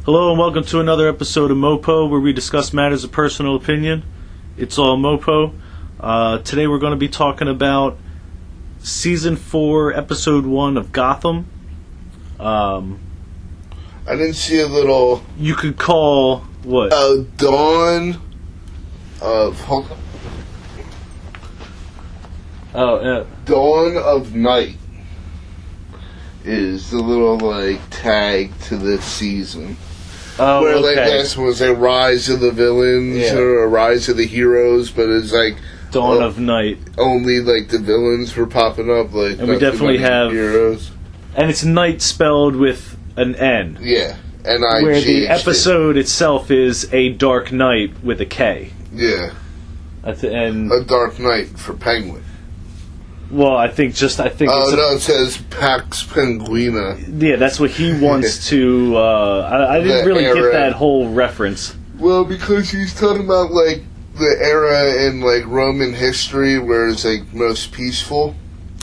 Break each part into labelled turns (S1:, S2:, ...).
S1: Hello and welcome to another episode of MOPO, where we discuss matters of personal opinion. It's all MOPO. Today we're going to be talking about Season 4, Episode 1 of Gotham.
S2: I didn't see a little...
S1: You could call, what?
S2: Dawn of... Hold on. Dawn of Night is the little, tag to this season.
S1: Oh,
S2: where,
S1: okay.
S2: last one was a Rise of the Villains,
S1: Yeah.
S2: or a Rise of the Heroes, but it's
S1: Dawn of Night.
S2: Only, the villains were popping up,
S1: and we definitely have...
S2: heroes.
S1: And it's Night spelled with an N.
S2: Yeah, N-I-G-H-T.
S1: Where the episode itself is A Dark Night with a K.
S2: Yeah.
S1: And
S2: A Dark Night for Penguin.
S1: Well, I think it's...
S2: it says Pax Penguina.
S1: Yeah, that's what he wants to... I didn't really get that whole reference.
S2: Well, because he's talking about, the era in, Roman history where it's, most peaceful.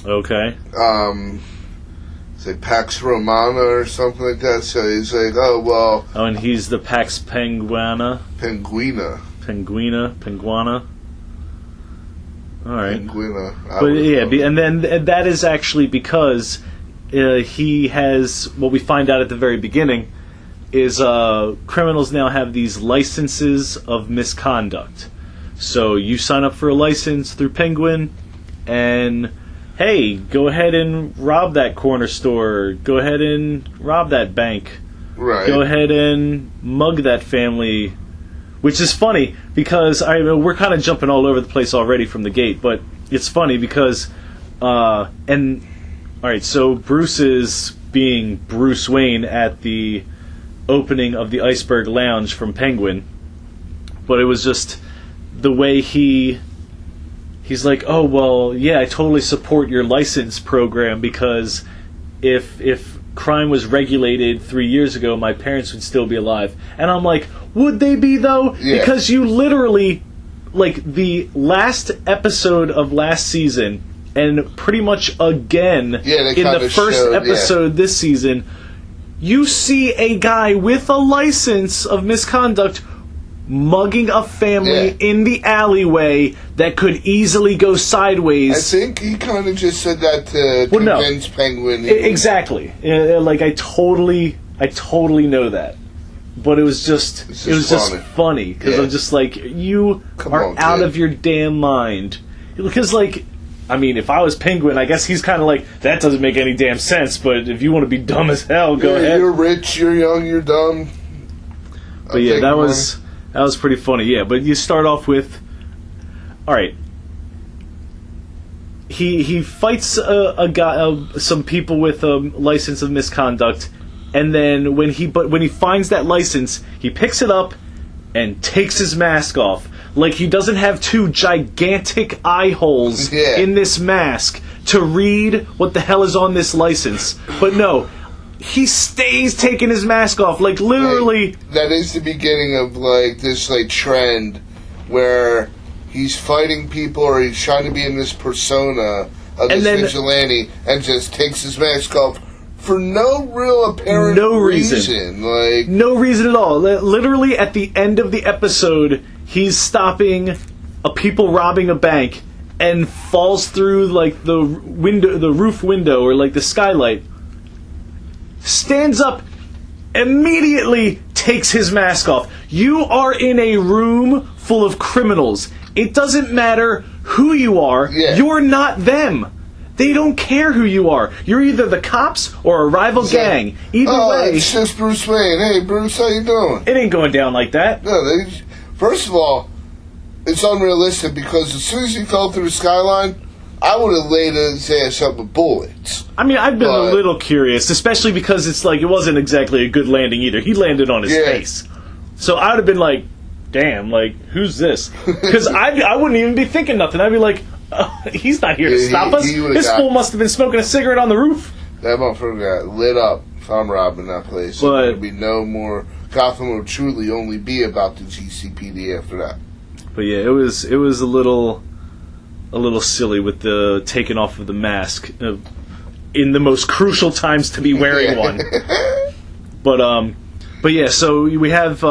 S1: Okay.
S2: It's Pax Romana or something like that, so he's oh, well...
S1: Oh, and he's the Pax Penguina.
S2: Penguina.
S1: All right.
S2: Penguina.
S1: But yeah, and then that is actually because he has, what we find out at the very beginning, is criminals now have these licenses of misconduct. So you sign up for a license through Penguin, and hey, go ahead and rob that corner store, go ahead and rob that bank,
S2: right?
S1: Go ahead and mug that family. Which is funny, because we're kind of jumping all over the place already from the gate, but it's funny because, alright, so Bruce is being Bruce Wayne at the opening of the Iceberg Lounge from Penguin, but it was just the way he's like, oh, well, yeah, I totally support your license program, because if crime was regulated 3 years ago, my parents would still be alive. And I'm like, would they be, though?
S2: Yeah.
S1: Because you literally, the last episode of last season, and pretty much again in the first episode this season, you see a guy with a license of misconduct mugging a family in the alleyway that could easily go sideways.
S2: I think he kind of just said that to convince Penguin.
S1: Exactly. I totally know that. But it was just funny, because I'm just like, you are out of your damn mind. Because, if I was Penguin, I guess he's kind of like, that doesn't make any damn sense, but if you want to be dumb as hell, go ahead.
S2: You're rich, you're young, you're dumb.
S1: But yeah, that was pretty funny, yeah. But you start off with, alright, he fights a guy, some people with a license of misconduct, and then when he finds that license, he picks it up and takes his mask off. Like he doesn't have two gigantic eye holes in this mask to read what the hell is on this license. But no, he stays taking his mask off, literally.
S2: That is the beginning of this trend where he's fighting people, or he's trying to be in this persona of this vigilante, and just takes his mask off for no real apparent reason.
S1: No reason at all. Literally, at the end of the episode, he's stopping people robbing a bank and falls through the roof window, or the skylight. Stands up, immediately takes his mask off. You are in a room full of criminals. It doesn't matter who you are. Yeah. You're not them. They don't care who you are. You're either the cops or a rival gang. Either way.
S2: It's just Bruce Wayne. Hey, Bruce, how you doing?
S1: It ain't going down like that.
S2: No, first of all, it's unrealistic, because as soon as he fell through the skyline, I would have laid his ass up with bullets.
S1: I've been a little curious, especially because it's it wasn't exactly a good landing either. He landed on his face. So I would have been like, damn, who's this? Because I wouldn't even be thinking nothing. I'd be like, he's not here to stop us. This fool must have been smoking a cigarette on the roof.
S2: That motherfucker got lit up if I'm robbing that place. But there'd be no more. Gotham would truly only be about the GCPD after that.
S1: But yeah, it was a little silly with the taking off of the mask in the most crucial times to be wearing one. But But yeah, so we have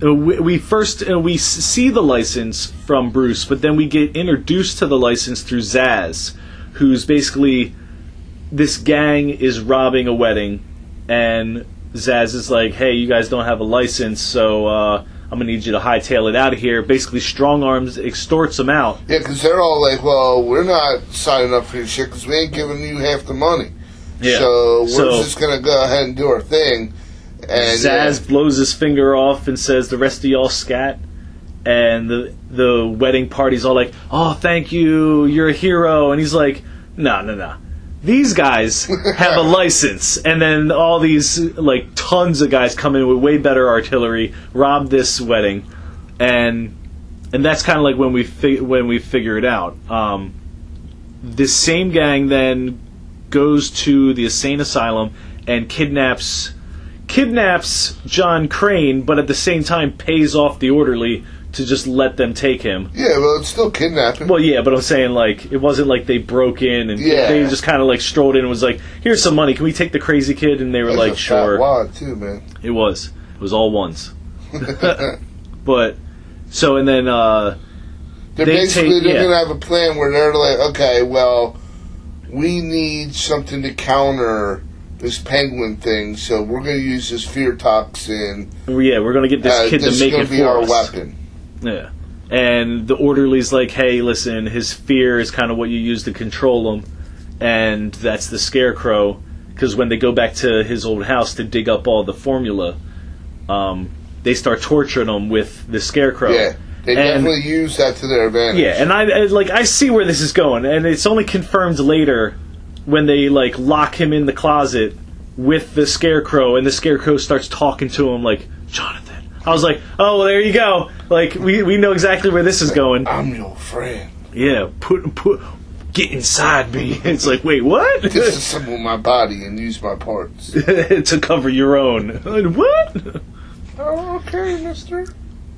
S1: we first we see the license from Bruce, but then we get introduced to the license through Zaz, who's basically this gang is robbing a wedding, and Zaz is like, "Hey, you guys don't have a license, so I'm gonna need you to hightail it out of here." Basically, strong arms extorts them out.
S2: Yeah, because they're all like, "Well, we're not signing up for your shit because we ain't giving you half the money.
S1: Yeah.
S2: So we're just gonna go ahead and do our thing." And
S1: Zaz blows his finger off and says, "The rest of y'all scat." And the wedding party's all like, "Oh, thank you, you're a hero." And he's like, No. These guys have a license." And then all these, like, tons of guys come in with way better artillery, rob this wedding. And that's kind of like when we figure it out. This same gang then goes to the insane asylum and kidnaps John Crane, but at the same time pays off the orderly to just let them take him.
S2: Yeah, well, it's still kidnapping.
S1: Well, yeah, but I'm saying, like, it wasn't like they broke in and they just kind of, like, strolled in and was like, "Here's some money, can we take the crazy kid?" And they were like, "Sure."
S2: Fat wad too, man.
S1: It was all ones. But, so, and then,
S2: they're gonna have a plan where they're like, "Okay, well, we need something to counter this penguin thing, so we're going to use this fear toxin.
S1: Yeah, we're going to get this kid to make it for us. This is going to be our
S2: weapon."
S1: Yeah. And the orderly's like, "Hey, listen, his fear is kind of what you use to control him." And that's the Scarecrow, because when they go back to his old house to dig up all the formula, they start torturing him with the Scarecrow.
S2: Yeah. They definitely use that to their advantage.
S1: Yeah, and I see where this is going, and it's only confirmed later when they, like, lock him in the closet with the Scarecrow, and the Scarecrow starts talking to him like, "Jonathan." I was like, "Oh, well, there you go. Like, we know exactly where this is going."
S2: "I'm your friend."
S1: Yeah, get inside me. It's like, wait, what?
S2: Disassemble my body and use my parts
S1: to cover your own. What?
S2: "Oh, okay, mister."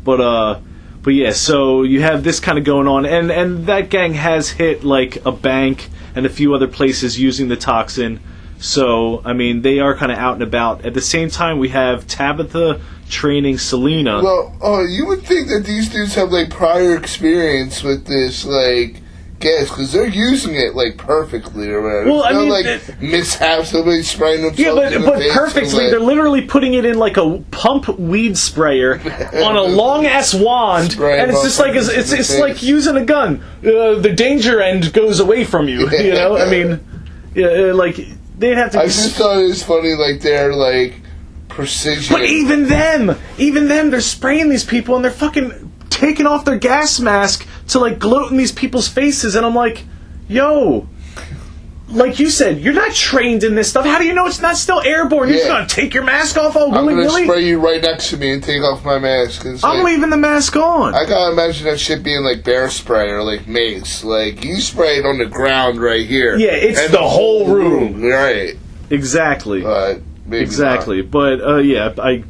S1: But yeah, so you have this kind of going on, and that gang has hit, like, a bank and a few other places using the toxin. So, I mean, they are kind of out and about. At the same time, we have Tabitha training Selena.
S2: Well, you would think that these dudes have, like, prior experience with this, like, gas, because they're using it, like, perfectly or whatever.
S1: Well, I mean,
S2: like, mishaps, nobody spraying themselves in the
S1: but
S2: face.
S1: perfectly, they're literally putting it in, like, a pump weed sprayer on a long-ass wand, and it's just like, it's like using a gun. The danger end goes away from you, you know? I mean, like, they'd have to...
S2: I just thought it was funny, like, they're, like, precision.
S1: But even them, they're spraying these people, and they're fucking taking off their gas mask to, like, gloat in these people's faces, and I'm like, yo, like you said, you're not trained in this stuff. How do you know it's not still airborne? You're just gonna take your mask off all willy-nilly?
S2: I'm gonna spray you right next to me and take off my mask.
S1: I'm leaving the mask on.
S2: I gotta imagine that shit being like bear spray or like mace. Like, you spray it on the ground right here.
S1: Yeah, it's the whole room.
S2: Right.
S1: Exactly.
S2: But maybe
S1: exactly.
S2: not.
S1: But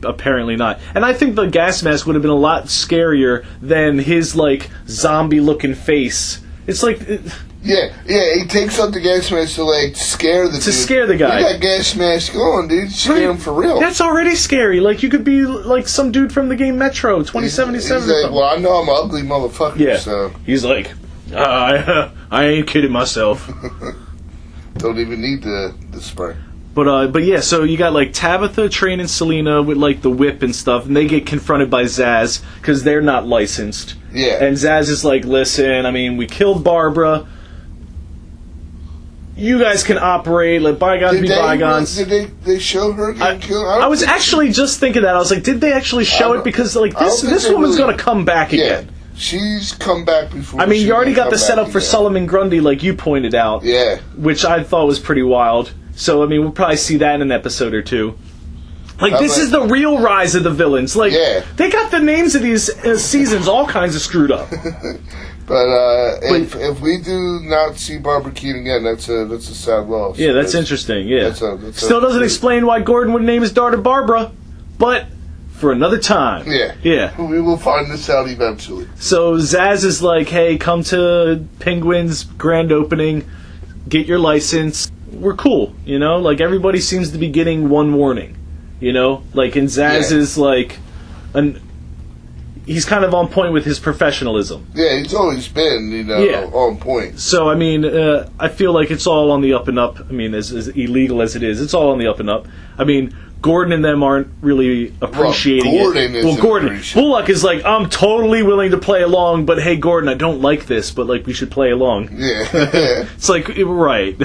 S1: apparently not. And I think the gas mask would have been a lot scarier than his, like, zombie-looking face. It's like...
S2: Yeah, he takes out the gas mask to, like, scare the dude.
S1: To scare the guy.
S2: You got gas mask on, dude. Scare him for real.
S1: That's already scary. Like, you could be, like, some dude from the game Metro 2077.
S2: He's like, well, I know I'm an ugly motherfucker,
S1: yeah.
S2: So...
S1: He's like, I ain't kidding myself.
S2: Don't even need the spray.
S1: But yeah, so you got, like, Tabitha training Selena with, like, the whip and stuff, and they get confronted by Zaz, because they're not licensed.
S2: Yeah.
S1: And Zaz is like, "Listen, I mean, we killed Barbara. You guys can operate, let bygones be bygones."
S2: Did they show her getting killed?
S1: I was actually just thinking that. I was like, did they actually show it? Because, like, this woman's going to come back again.
S2: She's come back before.
S1: I mean, you already got the setup for Solomon Grundy, like you pointed out.
S2: Yeah.
S1: Which I thought was pretty wild. So, I mean, we'll probably see that in an episode or two. Like, this is the real rise of the villains. Like, they got the names of these seasons all kinds of screwed up.
S2: But if we do not see Barbara Keene again, that's a sad loss.
S1: Yeah, that's interesting. Yeah,
S2: that's
S1: still doesn't explain why Gordon would name his daughter Barbara, but for another time.
S2: Yeah. We will find this out eventually.
S1: So Zaz is like, "Hey, come to Penguin's grand opening, get your license. We're cool, you know. Like, everybody seems to be getting one warning, You know, like, and Zaz is like he's kind of on point with his professionalism.
S2: Yeah, he's always been, on point.
S1: So, I mean, I feel like it's all on the up and up. I mean, as illegal as it is, it's all on the up and up. I mean, Gordon and them aren't really appreciating
S2: Gordon.
S1: Bullock is like, I'm totally willing to play along, but hey, Gordon, I don't like this, but like, we should play along.
S2: Yeah.
S1: It's like, right.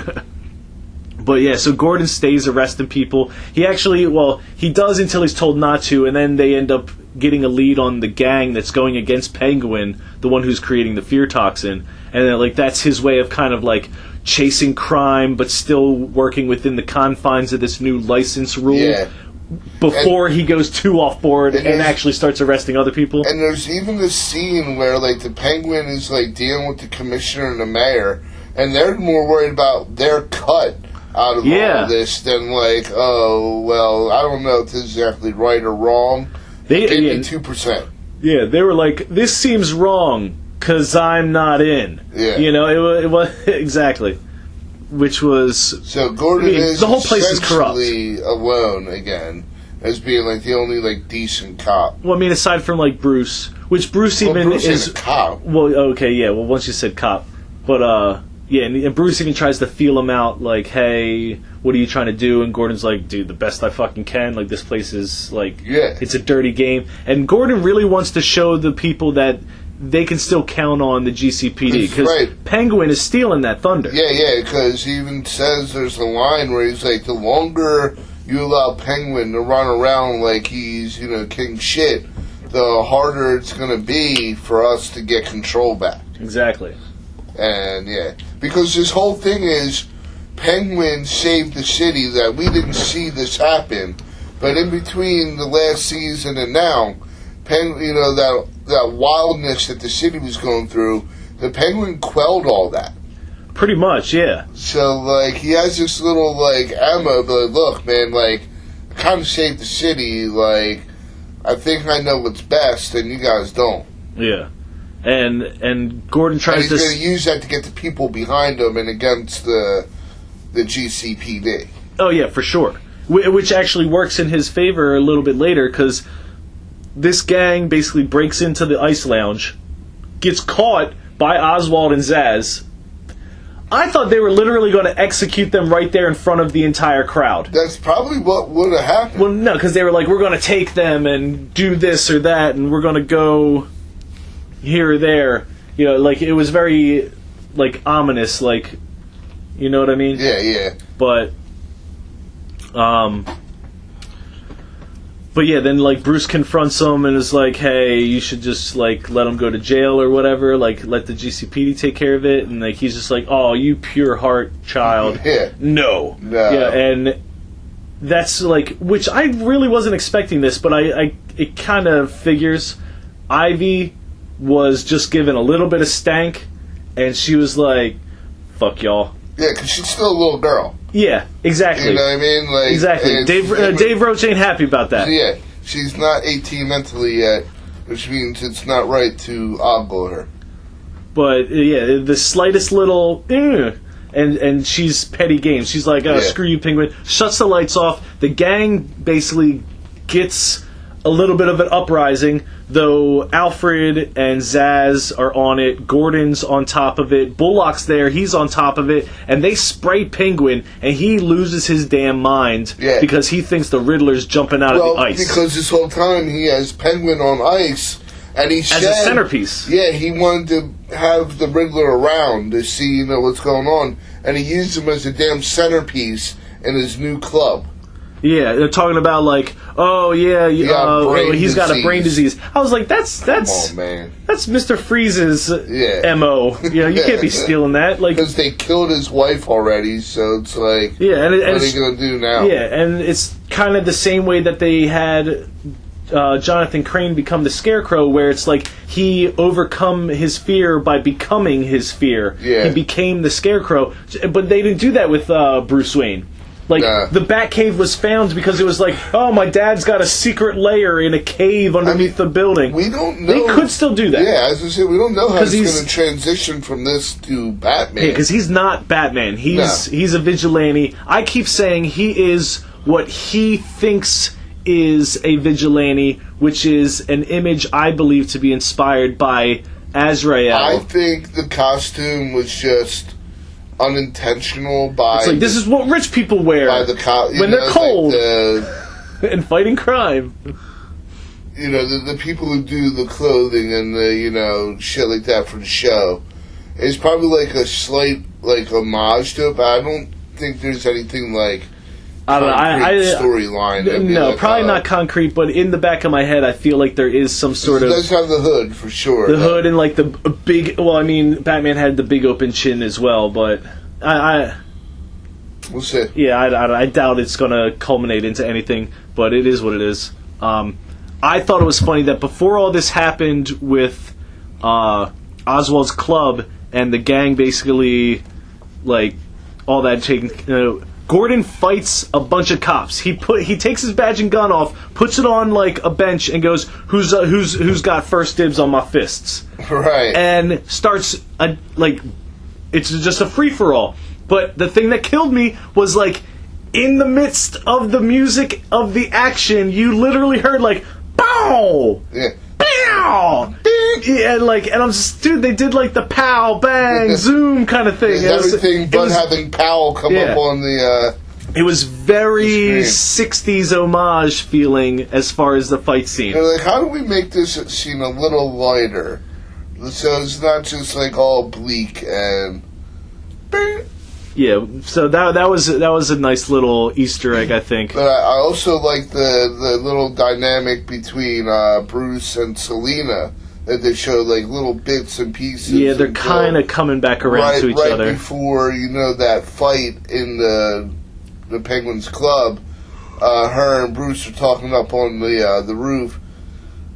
S1: But yeah, so Gordon stays arresting people. He actually, he does until he's told not to, and then they end up getting a lead on the gang that's going against Penguin, the one who's creating the fear toxin. And then, like, that's his way of kind of like chasing crime, but still working within the confines of this new license rule.
S2: Yeah.
S1: Before he goes too off board and actually starts arresting other people.
S2: And there's even this scene where, like, the Penguin is, like, dealing with the commissioner and the mayor, and they're more worried about their cut out of all this than, like, oh, well, I don't know if this is exactly right or wrong. They gave me 2%.
S1: Yeah, they were like, this seems wrong, because I'm not in.
S2: Yeah.
S1: You know, it was exactly. Which was...
S2: So Gordon is
S1: the whole place is corrupt.
S2: Alone again, as being, like, the only, like, decent cop.
S1: Well, I mean, aside from, like, Bruce, which Bruce
S2: Bruce
S1: is
S2: a cop.
S1: Well, okay, yeah, well, once you said cop. But, yeah, and Bruce even tries to feel him out, like, hey, what are you trying to do? And Gordon's like, dude, the best I fucking can. Like, this place is, like, it's a dirty game. And Gordon really wants to show the people that they can still count on the GCPD. Because Penguin is stealing that thunder.
S2: Yeah, because he even says there's a line where he's like, the longer you allow Penguin to run around like he's, king shit, the harder it's going to be for us to get control back.
S1: Exactly.
S2: And, because this whole thing is Penguin saved the city, that we didn't see this happen. But in between the last season and now, that wildness that the city was going through, the Penguin quelled all that.
S1: Pretty much, yeah.
S2: So, like, he has this little, like, ammo, but like, look, man, like, I kind of saved the city, like, I think I know what's best, and you guys don't.
S1: Yeah. And Gordon tries
S2: to... he's going to use that to get the people behind him and against the GCPD.
S1: Oh, yeah, for sure. Which actually works in his favor a little bit later, because this gang basically breaks into the ice lounge, gets caught by Oswald and Zaz. I thought they were literally going to execute them right there in front of the entire crowd.
S2: That's probably what would have happened.
S1: Well, no, because they were like, we're going to take them and do this or that, and we're going to go here or there. Like, it was very, like, ominous, like, you know what I mean?
S2: Yeah.
S1: But yeah, then, like, Bruce confronts him and is like, hey, you should just, like, let him go to jail or whatever, like, let the GCPD take care of it, and, like, he's just like, oh, you pure heart child.
S2: Yeah.
S1: No. Yeah, and that's, like, which I really wasn't expecting this, but it kind of figures. Ivy was just given a little bit of stank, and she was like, fuck y'all.
S2: Yeah, because she's still a little girl.
S1: Yeah, exactly.
S2: You know what I mean? Like,
S1: exactly. Dave Roach ain't happy about that.
S2: Yeah, she's not 18 mentally yet, which means it's not right to ogle her.
S1: But, yeah, the slightest little... and she's petty games. She's like, screw you, Penguin. Shuts the lights off. The gang basically gets a little bit of an uprising, though Alfred and Zaz are on it. Gordon's on top of it. Bullock's there. He's on top of it. And they spray Penguin, and he loses his damn mind because he thinks the Riddler's jumping out of the ice.
S2: Because this whole time he has Penguin on ice, and he said...
S1: as a centerpiece.
S2: Yeah, he wanted to have the Riddler around to see, what's going on. And he used him as a damn centerpiece in his new club.
S1: Yeah, they're talking about, like, oh, yeah, he's got a brain disease. I was like, that's
S2: come on, man.
S1: That's Mr. Freeze's MO. You can't be stealing that. Like,
S2: because they killed his wife already, so it's like, what are they going to do now?
S1: Yeah, and it's kind of the same way that they had Jonathan Crane become the Scarecrow, where it's like he overcome his fear by becoming his fear.
S2: Yeah.
S1: He became the Scarecrow. But they didn't do that with Bruce Wayne. Like, the Batcave was found because it was like, oh, my dad's got a secret lair in a cave underneath the building.
S2: We don't know.
S1: They could still do that.
S2: Yeah, as I said, we don't know how he's going to transition from this to Batman.
S1: Yeah, because he's not Batman. He's a vigilante. I keep saying he is what he thinks is a vigilante, which is an image I believe to be inspired by Azrael.
S2: I think the costume was just unintentional by...
S1: It's like, this is what rich people wear when they're cold and fighting crime.
S2: You know, the people who do the clothing and the, you know, shit like that for the show. It's probably like a slight, like, homage to it, but I don't think there's anything like...
S1: I don't know.
S2: Storyline.
S1: No, probably not concrete, but in the back of my head, I feel like there is some sort of...
S2: It does have the hood, for sure.
S1: The hood and, like, the big... Well, I mean, Batman had the big open chin as well, but
S2: we'll see.
S1: Yeah, I doubt it's going to culminate into anything, but it is what it is. I thought it was funny that before all this happened with Oswald's club and the gang basically, like, all that taken... Gordon fights a bunch of cops. He takes his badge and gun off, puts it on like a bench, and goes, "Who's got first dibs on my fists?"
S2: Right.
S1: And starts it's just a free for all. But the thing that killed me was like in the midst of the music of the action, you literally heard like pow,
S2: yeah,
S1: pow, yeah, and I'm just, dude, they did like the pow, bang, zoom kind of thing.
S2: Everything but having Powell come up on the...
S1: it was very 60s homage feeling as far as the fight scene.
S2: They're like, how do we make this scene a little lighter? So it's not just like all bleak and...
S1: Yeah, so that was a nice little Easter egg, I think.
S2: But I also like the little dynamic between Bruce and Selina, that they show like little bits and pieces.
S1: Yeah, they're kind of coming back around to each other.
S2: Right before, you know, that fight in the Penguins Club, her and Bruce are talking up on the roof.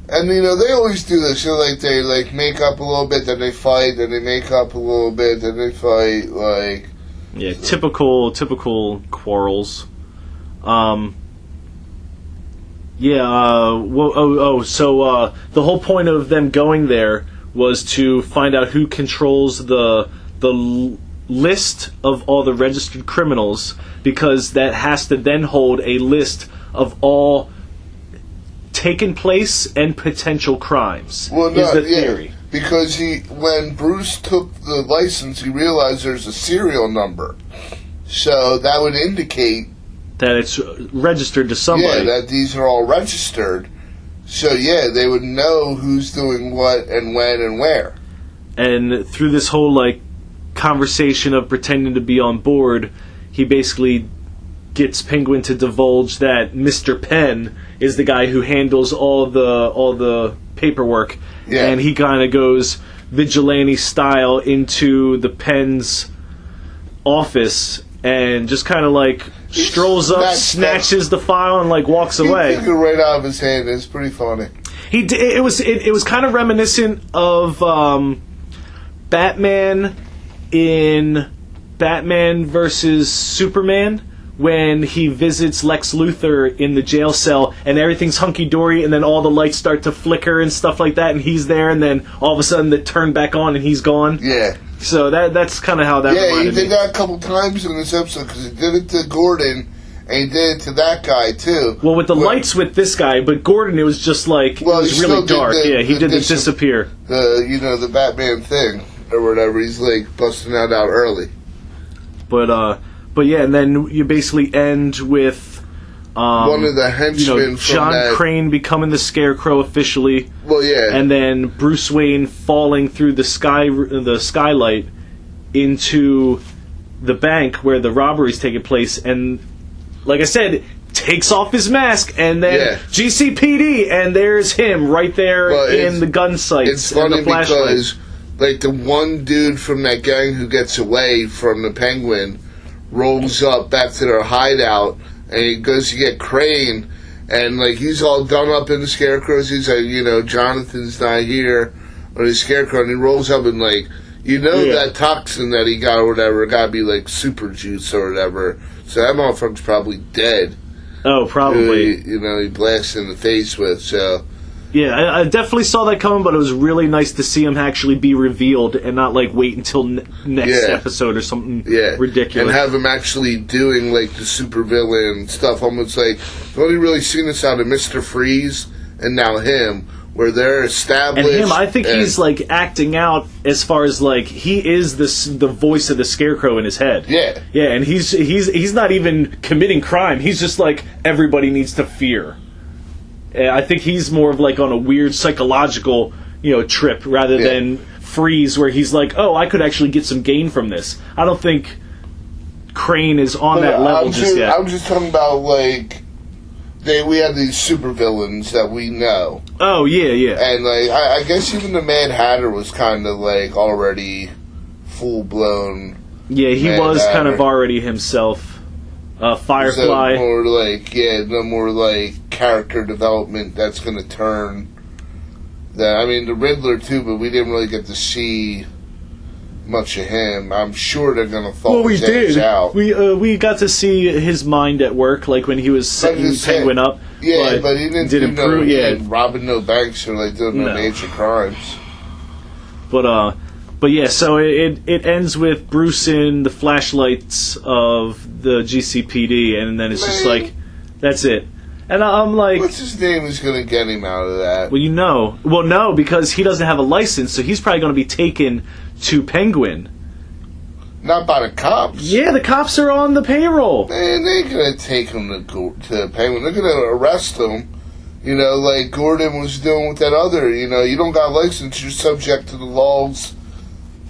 S2: And, you know, they always do this. You know, like, they, like, make up a little bit, then they fight, then they make up a little bit, then they fight, like...
S1: Yeah, typical quarrels. So the whole point of them going there was to find out who controls the list of all the registered criminals, because that has to then hold a list of all taken place and potential crimes. Is the theory.
S2: Yeah, because when Bruce took the license, he realized there's a serial number. So that would indicate
S1: that it's registered to somebody.
S2: Yeah, that these are all registered. So, yeah, they would know who's doing what and when and where.
S1: And through this whole, like, conversation of pretending to be on board, he basically gets Penguin to divulge that Mr. Penn is the guy who handles all the paperwork. Yeah. And he kind of goes vigilante style into the Penn's office and just kind of, like, strolls up, snatches the file, and like walks away.
S2: He took it right out of his hand. It's pretty funny.
S1: He did. It was kind of reminiscent of Batman in Batman versus Superman, when he visits Lex Luthor in the jail cell and everything's hunky-dory, and then all the lights start to flicker and stuff like that, and he's there, and then all of a sudden they turn back on and he's gone.
S2: Yeah.
S1: So that's kind of how that reminded me.
S2: Yeah, he did that a couple times in this episode, because he did it to Gordon, and he did it to that guy, too.
S1: Well, with the lights with this guy, but Gordon, it was just like, it was really dark. He did the disappear.
S2: The Batman thing, or whatever. He's, like, busting that out early.
S1: But yeah, and then you basically end with
S2: one of the henchmen from
S1: John Crane becoming the Scarecrow officially.
S2: Well, yeah,
S1: and then Bruce Wayne falling through the skylight into the bank where the robbery's taking place, and like I said, takes off his mask, and then GCPD, and there's him right there in the gun sights.
S2: It's funny because, like, the one dude from that gang who gets away from the Penguin rolls up back to their hideout, and he goes to get Crane, and, like, he's all done up in the Scarecrows. He's like, Jonathan's not here, or the Scarecrow, and he rolls up and, like, that toxin that he got or whatever got to be, like, super juice or whatever. So that motherfucker's probably dead.
S1: Oh, probably.
S2: He blasted in the face with, so...
S1: Yeah, I definitely saw that coming, but it was really nice to see him actually be revealed and not like wait until next episode or something ridiculous.
S2: And have him actually doing like the supervillain stuff. Almost like we've only really seen this out of Mr. Freeze and now him, where they're established.
S1: And him, I think he's like acting out as far as like he is the voice of the Scarecrow in his head.
S2: Yeah,
S1: yeah, and he's not even committing crime. He's just like everybody needs to fear. I think he's more of like on a weird psychological, trip rather than Freeze, where he's like, oh, I could actually get some gain from this. I don't think Crane is on that level just yet.
S2: I'm just talking about like we have these supervillains that we know.
S1: Oh yeah,
S2: and like I guess even the Mad Hatter was kind of like already full blown.
S1: Yeah, he was kind of already himself. Firefly.
S2: No more like character development that's going to turn. The Riddler too, but we didn't really get to see much of him. I'm sure they're going to thaw his edge out.
S1: We got to see his mind at work, like when he was setting Penguin up.
S2: Yeah, but he didn't robbing no banks or like doing no major crimes.
S1: But yeah, so it ends with Bruce in the flashlights of the GCPD, and then it's just like, that's it. And I'm like...
S2: What's his name is going to get him out of that?
S1: Well, no, because he doesn't have a license, so he's probably going to be taken to Penguin.
S2: Not by the cops.
S1: Yeah, the cops are on the payroll.
S2: Man, they ain't going to take him to Penguin. They're going to arrest him. Like Gordon was doing with that other, you don't got a license, you're subject to the laws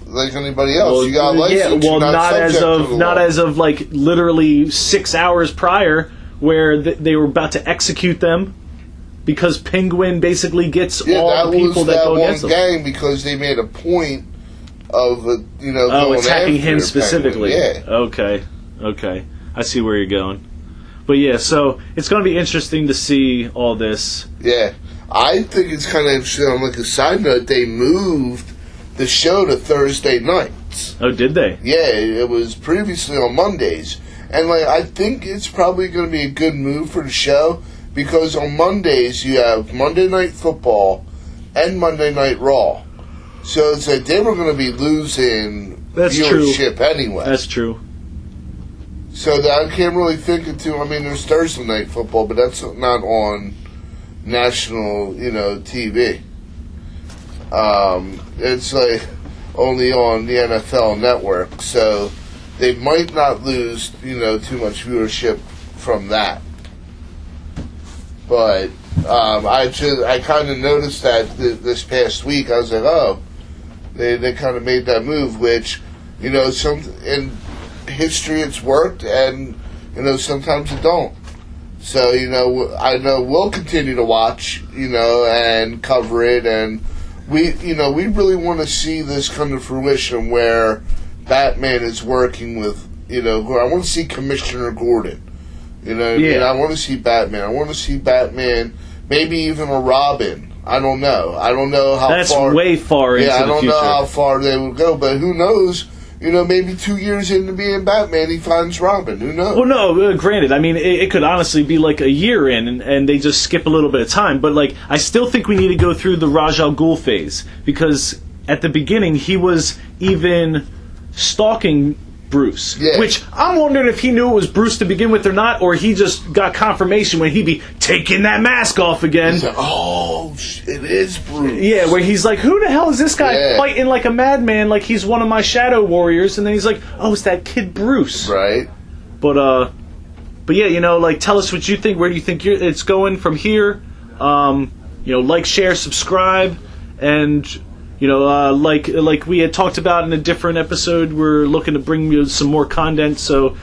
S2: like anybody else.
S1: Well,
S2: you got a license.
S1: Yeah, not as of like literally 6 hours prior, where they were about to execute them because Penguin basically gets all the people that go against them.
S2: Gang because they made a point of
S1: going attacking him specifically.
S2: Yeah.
S1: Okay, I see where you're going. But yeah, so it's going to be interesting to see all this.
S2: Yeah, I think it's kind of interesting. On like a side note, they moved the show to Thursday nights.
S1: Oh, did they?
S2: Yeah, it was previously on Mondays. And like I think it's probably going to be a good move for the show because on Mondays you have Monday Night Football and Monday Night Raw. So it's like they were going to be losing viewership anyway.
S1: That's true.
S2: So I can't really think of there's Thursday Night Football, but that's not on national, TV. It's like only on the NFL Network, so they might not lose, too much viewership from that. But I kind of noticed that this past week. I was like, oh, they kind of made that move, which, in history it's worked, and sometimes it don't. So I know we'll continue to watch, and cover it, and we really want to see this come to fruition where Batman is working with, I want to see Commissioner Gordon. I want to see Batman. I want to see Batman, maybe even a Robin. I don't know. I don't know how
S1: That's
S2: far.
S1: That's way far into the future.
S2: I don't know how far they would go, but who knows? Maybe 2 years into being Batman, he finds Robin. Who knows?
S1: Well, no, granted. I mean, it could honestly be like a year in, and they just skip a little bit of time. But, like, I still think we need to go through the Ra's al Ghul phase. Because at the beginning, he was even stalking Bruce.
S2: Yeah.
S1: Which, I'm wondering if he knew it was Bruce to begin with or not, or he just got confirmation when he'd be taking that mask off again.
S2: He's like, oh, it is Bruce.
S1: Yeah, where he's like, who the hell is this guy fighting like a madman, like he's one of my shadow warriors? And then he's like, oh, it's that kid Bruce.
S2: Right.
S1: But yeah, like, tell us what you think. Where do you think it's going from here? Like, share, subscribe, and... like we had talked about in a different episode, we're looking to bring you some more content, so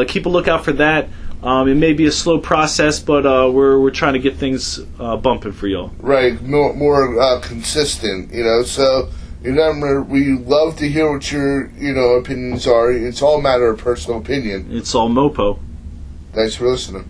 S1: keep a lookout for that. It may be a slow process, but we're trying to get things bumping for y'all.
S2: Right, more consistent, so remember, we love to hear what your, opinions are. It's all a matter of personal opinion.
S1: It's all MOPO.
S2: Thanks for listening.